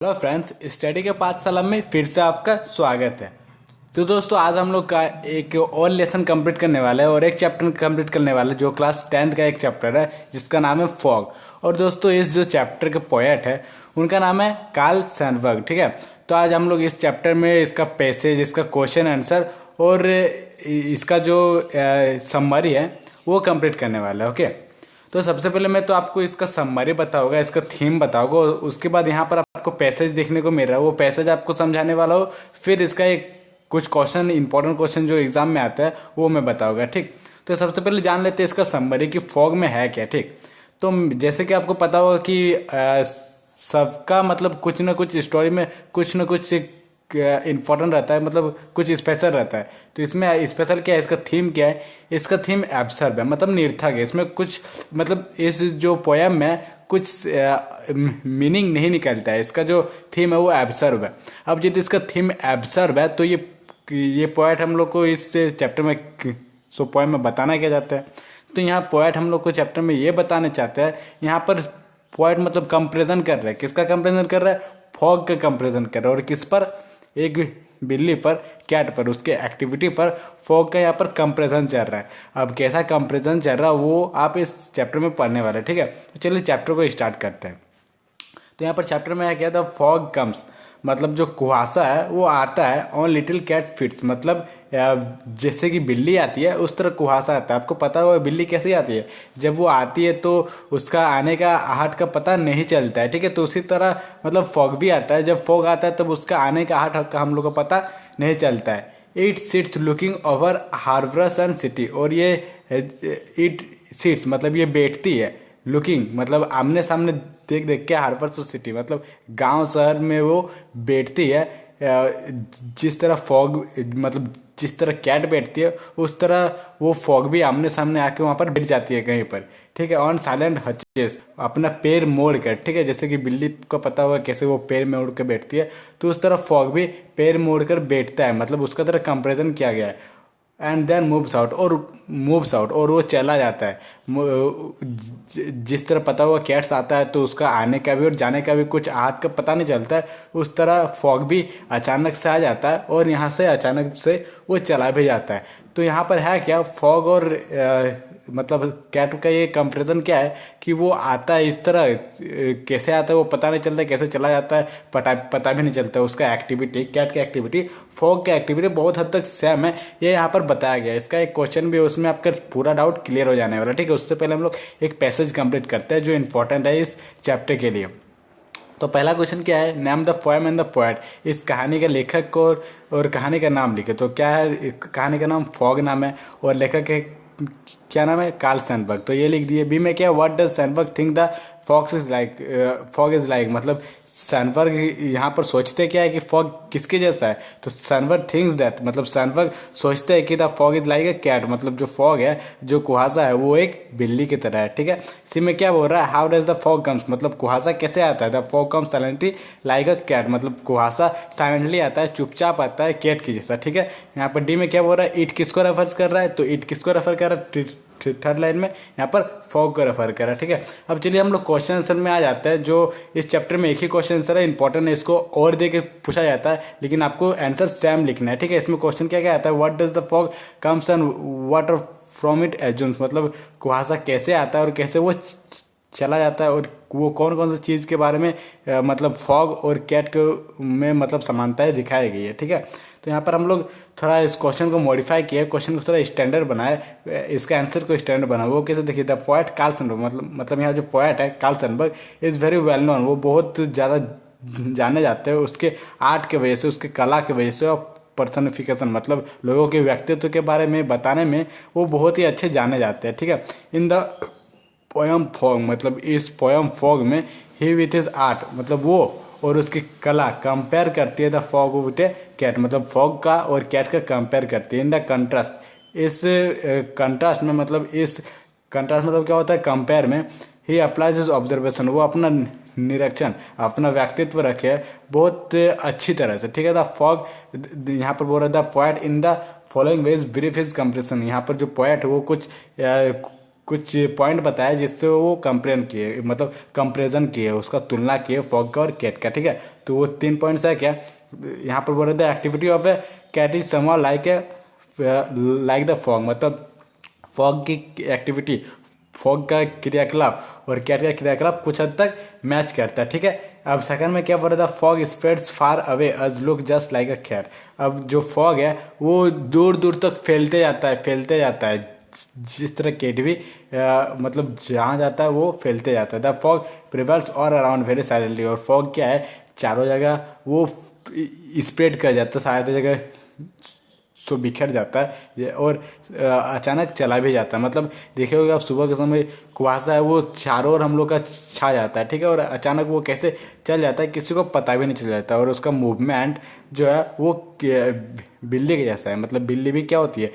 Hello friends, study के पाठशाला में फिर से आपका स्वागत है। तो दोस्तों, आज हम लोग का एक और लेसन कंप्लीट करने वाला है और एक चैप्टर कंप्लीट करने वाला है जो क्लास 10th का एक चैप्टर है जिसका नाम है फॉग। और दोस्तों, इस जो चैप्टर के पोएट है उनका नाम है कार्ल सैनबर्ग। ठीक है, तो आज हम लोग इस चैप्टर में इसका पैसेज, इसका क्वेश्चन आंसर और इसका जो समरी है वो कंप्लीट करने वाला है। ओके, तो सबसे पहले मैं तो आपको इसका समरी बताऊंगा, इसका थीम बताऊंगा और उसके बाद यहाँ पर आपको पैसेज देखने को मिल रहा है, वो पैसेज आपको समझाने वाला हो। फिर इसका एक कुछ क्वेश्चन, इंपॉर्टेंट क्वेश्चन जो एग्जाम में आता है वो मैं बताऊंगा। ठीक, तो सबसे पहले जान लेते हैं इसका समरी कि फॉग में है क्या। ठीक, तो जैसे कि आपको पता होगा कि सबका मतलब कुछ ना कुछ स्टोरी में कुछ ना कुछ इम्पोर्टेंट रहता है, मतलब कुछ स्पेशल रहता है। तो इसमें स्पेशल क्या है, इसका थीम क्या है? इसका थीम एब्सर्ड है, मतलब निर्थक है। इसमें कुछ मतलब इस जो पोयम में कुछ मीनिंग नहीं निकलता है। इसका जो थीम है वो एब्सर्ड है। अब यदि इसका थीम एब्सर्ड है तो ये पोएट हम लोग को इस चैप्टर में पोएम में बताना क्या चाहता है। तो यहाँ पोएट हम लोग को चैप्टर में ये बताना चाहता है, यहाँ पर पोएट मतलब कंपेरिजन कर रहा है। किसका कंपेरिजन कर रहा है? फॉग का कंपेरिजन कर रहा है। और किस पर? एक बिल्ली पर, कैट पर, उसके एक्टिविटी पर फॉग का यहाँ पर कंपेरिजन चल रहा है। अब कैसा कंपेरिजन चल रहा है वो आप इस चैप्टर में पढ़ने वाले। ठीक है, तो चलिए चैप्टर को स्टार्ट करते हैं। तो यहाँ पर चैप्टर में क्या था? फॉग कम्स, मतलब जो कुहासा है वो आता है ऑन लिटिल कैट फिट्स, मतलब जैसे कि बिल्ली आती है उस तरह कुहासा आता है। आपको पता होगा बिल्ली कैसे आती है, जब वो आती है तो उसका आने का आहट का पता नहीं चलता है। ठीक है, तो उसी तरह मतलब फॉग भी आता है। जब फॉग आता है तब उसका आने का आहट का हम लोग को पता नहीं चलता है। It sits looking over harbours and city, और ये इट सिट्स मतलब ये बैठती है, लुकिंग मतलब आमने सामने देख देख के, हार्बर्स और सिटी मतलब गांव शहर में वो बैठती है। जिस तरह फॉग मतलब जिस तरह कैट बैठती है उस तरह वो फॉग भी आमने सामने आके वहाँ पर बैठ जाती है कहीं पर। ठीक है, ऑन साइलेंट हचेस, अपना पैर मोड़ कर। ठीक है, जैसे कि बिल्ली को पता होगा कैसे वो पैर मोड़ कर बैठती है, तो उस तरह फॉग भी पैर मोड़ कर बैठता है, मतलब उसका तरह कंपेरिजन किया गया है। एंड देन मूव्स आउट, और वो चला जाता है। जिस तरह पता हुआ कैट्स आता है तो उसका आने का भी और जाने का भी कुछ आहट का पता नहीं चलता है, उस तरह फॉग भी अचानक से आ जाता है और यहाँ से अचानक से वो चला भी जाता है। तो यहाँ पर है क्या? फॉग और मतलब कैट का ये कंपेरिजन क्या है कि वो आता है इस तरह, कैसे आता है वो पता नहीं चलता, कैसे चला जाता है पता भी नहीं चलता। उसका एक्टिविटी, कैट की एक्टिविटी, फॉग की एक्टिविटी बहुत हद तक सेम है, ये यहाँ पर बताया गया है। इसका एक क्वेश्चन भी है, उसमें आपका पूरा डाउट क्लियर हो जाने वाला। ठीक है, उससे पहले हम लोग एक पैसेज कंप्लीट करते हैं जो इंपॉर्टेंट है इस चैप्टर के लिए। तो पहला क्वेश्चन क्या है? Name the poem and the poet. इस कहानी के लेखक को और कहानी का नाम लिखे। तो क्या है? कहानी का नाम फॉग नाम है और लेखक के क्या नाम है? Carl Sandburg. तो ये लिख दिए। बी में क्या? What does Sandburg think the fox is like, fog is like, मतलब सैनबर्ग यहाँ पर सोचते क्या है कि फॉग किसके जैसा है? तो सैनबर्ग थिंक्स दैट, मतलब सैनबर्ग सोचते हैं कि the fog is like a cat, मतलब जो फॉग है, जो कुहासा है, वो एक बिल्ली की तरह है। ठीक है, सी में क्या बोल रहा है? How does the fog comes, मतलब कुहासा कैसे आता है? The fog comes silently like a cat, मतलब कुहासा साइलेंटली आता है, चुपचाप आता है, कैट की जैसा। ठीक है, यहाँ पर डी में क्या बोल रहा है? इट किसको रेफर कर रहा है? तो इट किसको रेफर कर रहा है? थर्ड लाइन में यहाँ पर फॉग को रेफर करा। ठीक है, अब चलिए हम लोग क्वेश्चन आंसर में आ जाता है। जो इस चैप्टर में एक ही क्वेश्चन आंसर है, इंपॉर्टेंट है, इसको और दे के पूछा जाता है, लेकिन आपको आंसर सेम लिखना है। ठीक है, इसमें क्वेश्चन क्या क्या आता है? What does the fog comes and water from it assumes, मतलब कुहासा कैसे आता है और कैसे वो चला जाता है, और वो कौन कौन सी चीज़ के बारे में मतलब फॉग और कैट के में मतलब समानताएं दिखाई गई है। ठीक है, तो यहाँ पर हम लोग थोड़ा इस क्वेश्चन को मॉडिफाई किया, क्वेश्चन को थोड़ा स्टैंडर्ड बनाए, इसका आंसर को स्टैंडर्ड बना। वो कैसे? देखिए, द पोएट कार्ल सैनबर्ग, मतलब यहाँ जो पोएट है Carl Sandburg is very well known, वो बहुत ज़्यादा जाने जाते हैं उसके आर्ट के वजह से, उसके कला की वजह से, और पर्सनिफिकेशन मतलब लोगों के व्यक्तित्व के बारे में बताने में वो बहुत ही अच्छे जाने जाते हैं। ठीक है, इन द पोयम फॉग, मतलब इस पोयम फॉग में ही विथ हिज आर्ट, मतलब वो और उसकी कला कंपेयर करती है the fog with a cat, मतलब फॉग का और कैट का कंपेयर करती है। इन द कंट्रास्ट, इस कंट्रास्ट में, मतलब इस कंट्रास्ट मतलब क्या होता है? कंपेयर में। ही अप्लाइज हिज ऑब्जर्वेशन, वो अपना निरीक्षण, अपना व्यक्तित्व रखे बहुत अच्छी तरह से। ठीक है, द फॉग यहाँ पर बोल रहा है the poet in the following veg brief his compression, यहाँ पर जो पोएट है वो कुछ कुछ पॉइंट बताया जिससे वो कंपेयर किए, मतलब कंपेरिजन किए, उसका तुलना किए फॉग का और कैट का। ठीक है, तो वो 3 पॉइंट्स है क्या यहाँ पर बोल रहे थे। Activity of a cat is somehow like the fog, मतलब फॉग की एक्टिविटी, फॉग का क्रियाकलाप और कैट का क्रियाकलाप कुछ हद तक मैच करता है। ठीक है, अब सेकंड में क्या बोल रहा था, fog spreads far away as look just like a cat. अब जो फॉग है वो दूर दूर तक फैलते जाता है, फैलते जाता है, जिस तरह कैट भी मतलब जहाँ जाता है वो फैलते जाता है। The fog prevails all around very silently, और फॉग क्या है, चारों जगह वो स्प्रेड कर जाता है, सारी जगह सो बिखर जाता है और अचानक चला भी जाता है। मतलब देखे होगे आप, सुबह के समय कुहासा है वो चारों ओर हम लोग का छा जाता है। ठीक है, और अचानक वो कैसे चल जाता है किसी को पता भी नहीं चल जाता, और उसका मूवमेंट जो है वो बिल्ली के जैसा है। मतलब बिल्ली भी क्या होती है,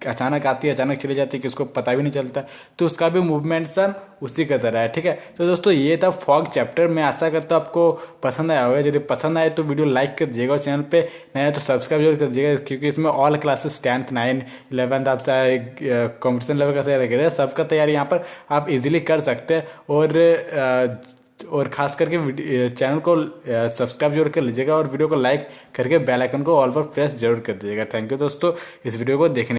अचानक आती है अचानक चली जाती है, किसको पता भी नहीं चलता, तो उसका भी मूवमेंट सब उसी का तरह है। ठीक है, तो दोस्तों ये था फॉग चैप्टर। मैं आशा करता हूँ आपको पसंद आया होगा। यदि पसंद आए तो वीडियो लाइक कर दीजिएगा, और चैनल पे नया तो सब्सक्राइब जरूर कर दीजिएगा, क्योंकि इसमें ऑल क्लासेस 10th 9 11th आप चाहे कॉम्पिटिशन लेवल का तैयारी करें, सबका तैयारी यहाँ पर आप इजीली कर सकते हैं। और खास करके चैनल को सब्सक्राइब जरूर कर लीजिएगा, और वीडियो को लाइक करके बेल आइकन को ऑल पर प्रेस जरूर कर दीजिएगा। थैंक यू दोस्तों इस वीडियो को देखने